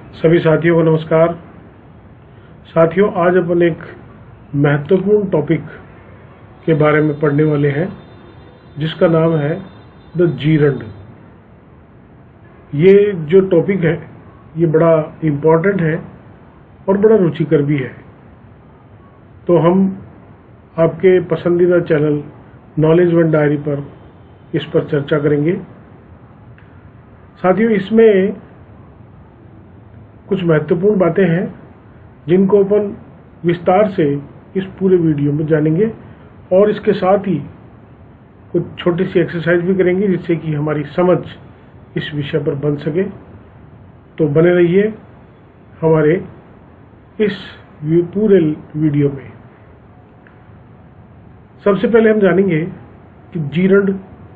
सभी साथियों को नमस्कार। साथियों, आज अपन एक महत्वपूर्ण टॉपिक के बारे में पढ़ने वाले हैं जिसका नाम है द जीरंड। ये जो टॉपिक है ये बड़ा इम्पोर्टेंट है और बड़ा रुचिकर भी है। तो हम आपके पसंदीदा चैनल नॉलेज वन डायरी पर इस पर चर्चा करेंगे। साथियों, इसमें कुछ महत्वपूर्ण बातें हैं जिनको अपन विस्तार से इस पूरे वीडियो में जानेंगे और इसके साथ ही कुछ छोटी सी एक्सरसाइज भी करेंगे जिससे कि हमारी समझ इस विषय पर बन सके। तो बने रहिए हमारे इस पूरे वीडियो में। सबसे पहले हम जानेंगे कि जीरंड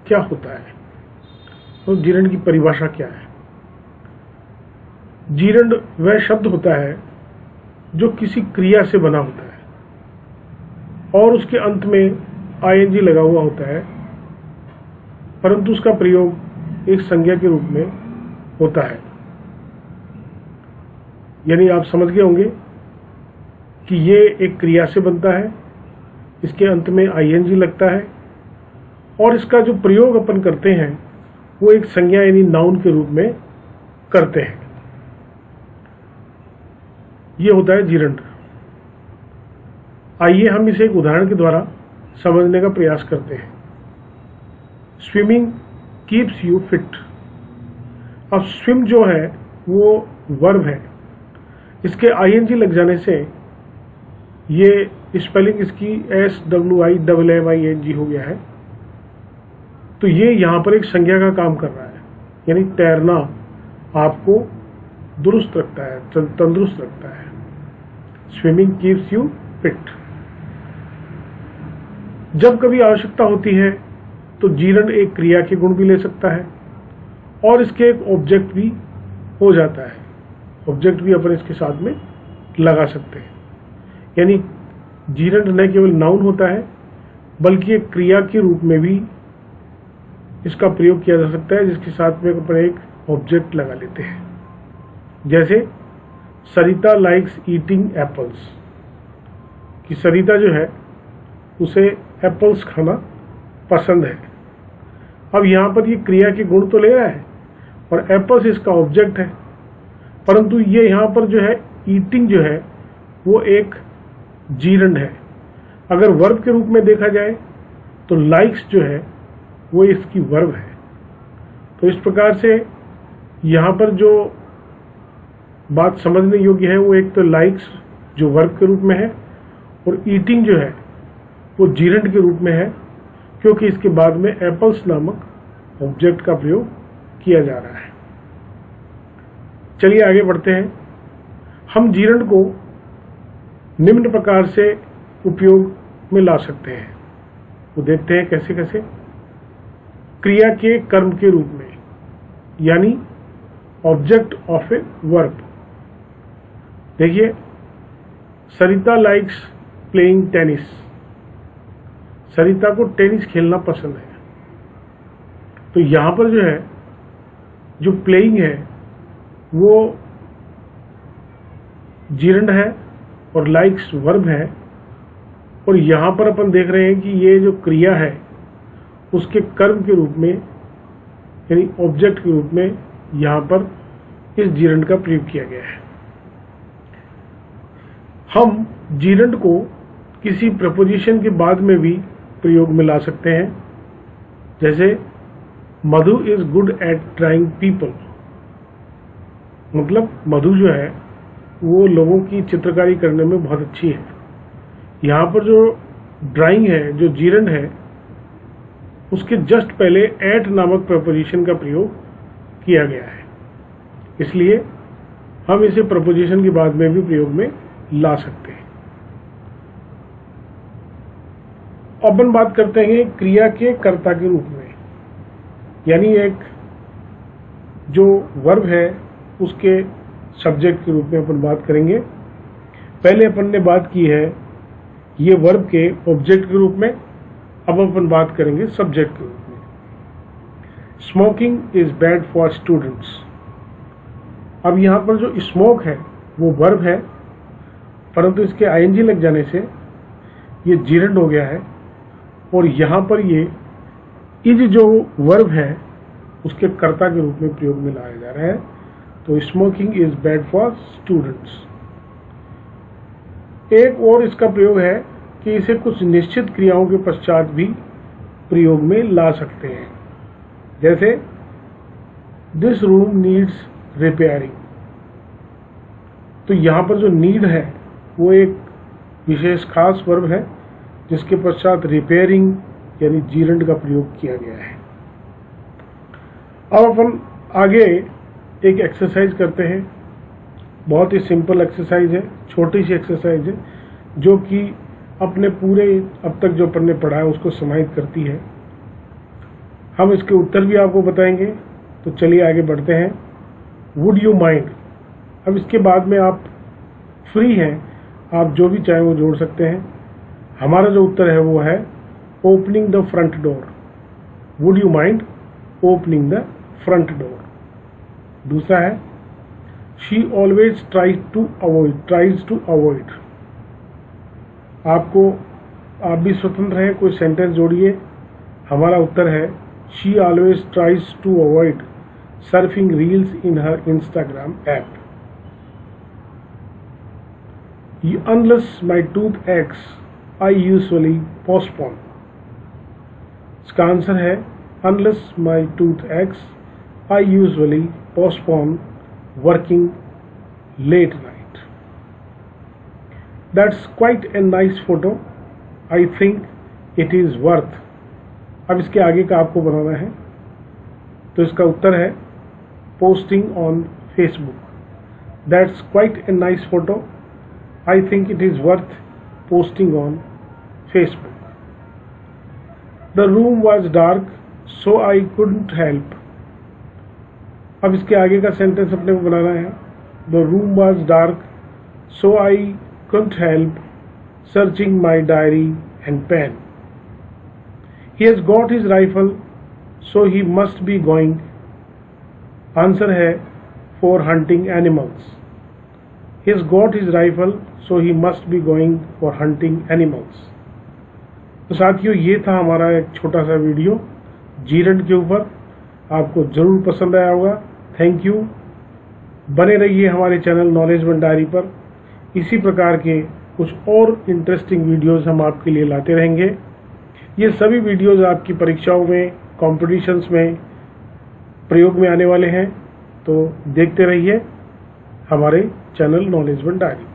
क्या होता है और जीरंड की परिभाषा क्या है। जीरंड वह शब्द होता है जो किसी क्रिया से बना होता है और उसके अंत में आईएनजी लगा हुआ होता है, परंतु उसका प्रयोग एक संज्ञा के रूप में होता है। यानी आप समझ गए होंगे कि ये एक क्रिया से बनता है, इसके अंत में आईएनजी लगता है और इसका जो प्रयोग अपन करते हैं वो एक संज्ञा यानी नाउन के रूप में करते हैं। ये होता है जीरंड। आइए हम इसे एक उदाहरण के द्वारा समझने का प्रयास करते हैं। Swimming keeps you fit. अब स्विम जो है वो वर्ब है, इसके आईएनजी लग जाने से ये स्पेलिंग इसकी SWIMMING हो गया है। तो ये यहाँ पर एक संज्ञा का काम कर रहा है, यानी तैरना आपको दुरुस्त रखता है, तंदुरुस्त रखता है। Swimming keeps you fit. जब कभी आवश्यकता होती है तो जीरंड एक क्रिया के गुण भी ले सकता है और इसके एक ऑब्जेक्ट भी हो जाता है। ऑब्जेक्ट भी अपन इसके साथ में लगा सकते हैं। यानी जीरंड न केवल नाउन होता है बल्कि एक क्रिया के रूप में भी इसका प्रयोग किया जा सकता है, जिसके साथ में अपन एक ऑब्जेक्ट लगा लेते हैं। जैसे सरिता लाइक्स ईटिंग एप्पल्स, कि सरिता जो है उसे एप्पल्स खाना पसंद है। अब यहाँ पर ये क्रिया के गुण तो ले रहा है और एप्पल्स इसका ऑब्जेक्ट है, परंतु ये यहाँ पर जो है ईटिंग जो है वो एक जीरंड है। अगर वर्ब के रूप में देखा जाए तो लाइक्स जो है वो इसकी वर्ब है। तो इस प्रकार से यहाँ पर जो बात समझने योग्य है वो एक तो लाइक्स जो वर्ब के रूप में है और ईटिंग जो है वो जीरंड के रूप में है, क्योंकि इसके बाद में एप्पल्स नामक ऑब्जेक्ट का प्रयोग किया जा रहा है। चलिए आगे बढ़ते हैं। हम जीरंड को निम्न प्रकार से उपयोग में ला सकते हैं। तो देखते हैं कैसे कैसे। क्रिया के कर्म के रूप में, यानी ऑब्जेक्ट ऑफ ए वर्ब। देखिए, सरिता लाइक्स प्लेइंग टेनिस। सरिता को टेनिस खेलना पसंद है। तो यहां पर जो है जो प्लेइंग है वो जीरंड है और लाइक्स वर्ब है। और यहां पर अपन देख रहे हैं कि ये जो क्रिया है उसके कर्म के रूप में यानी ऑब्जेक्ट के रूप में यहां पर इस जीरंड का प्रयोग किया गया है। हम जीरंड को किसी प्रपोजिशन के बाद में भी प्रयोग में ला सकते हैं। जैसे Madhu is good at drawing people, मतलब मधु जो है वो लोगों की चित्रकारी करने में बहुत अच्छी है। यहाँ पर जो ड्राइंग है, जो जीरंड है, उसके जस्ट पहले एट नामक प्रपोजिशन का प्रयोग किया गया है, इसलिए हम इसे प्रपोजिशन के बाद में भी प्रयोग में ला सकते हैं। अपन बात करते हैं क्रिया के कर्ता के रूप में, यानी एक जो वर्ब है उसके सब्जेक्ट के रूप में अपन बात करेंगे। पहले अपन ने बात की है ये वर्ब के ऑब्जेक्ट के रूप में, अब अपन बात करेंगे सब्जेक्ट के रूप में। Smoking is bad for students. अब यहाँ पर जो स्मोक है वो वर्ब है, परंतु इसके आईएनजी लग जाने से ये जीरंड हो गया है और यहाँ पर ये इज जो वर्ब है उसके कर्ता के रूप में प्रयोग में लाया जा रहा है। तो smoking is bad for students. एक और इसका प्रयोग है कि इसे कुछ निश्चित क्रियाओं के पश्चात भी प्रयोग में ला सकते हैं, जैसे दिस रूम नीड्स रिपेयरिंग। तो यहाँ पर जो नीड है वो एक विशेष खास वर्ब है जिसके पश्चात रिपेयरिंग यानी जीरंड का प्रयोग किया गया है। अब अपन आगे एक एक्सरसाइज करते हैं। बहुत ही सिंपल एक्सरसाइज है, छोटी सी एक्सरसाइज है जो कि अपने पूरे अब तक जो अपन ने पढ़ा है उसको समाहित करती है। हम इसके उत्तर भी आपको बताएंगे। तो चलिए आगे बढ़ते हैं। Would you mind. अब इसके बाद में आप फ्री हैं, आप जो भी चाहें वो जोड़ सकते हैं। हमारा जो उत्तर है वो है opening the front door. Would you mind opening the front door. दूसरा है she always tries to avoid. आप भी स्वतंत्र हैं, कोई सेंटेंस जोड़िए। हमारा उत्तर है she always tries to avoid surfing reels in her Instagram app. Unless my tooth aches I usually postpone. इसका आंसर है unless my tooth aches I usually postpone working late night. That's quite a nice photo. I think it is worth. अब इसके आगे का आपको बनाना है। तो इसका उत्तर है posting on Facebook. That's quite a nice photo. I think it is worth posting on Facebook. The room was dark, so I couldn't help. अब इसके आगे का सेंटेंस अपने को बनाना है। The room was dark, so I couldn't help searching my diary and pen. He has got his rifle, so he must be going. Answer है for hunting animals. He has got his rifle, so he must be going for hunting animals. तो साथियों, ये था हमारा एक छोटा सा video gerund के ऊपर। आपको जरूर पसंद आया होगा। Thank you. बने रहिए हमारे चैनल नॉलेज भंडारी पर। इसी प्रकार के कुछ और इंटरेस्टिंग वीडियोस हम आपके लिए लाते रहेंगे। ये सभी वीडियोस आपकी परीक्षाओं में, कॉम्पिटिशन्स में प्रयोग में आने वाले हैं। तो देखते रहिए हमारे चैनल नॉलेज भंडारी।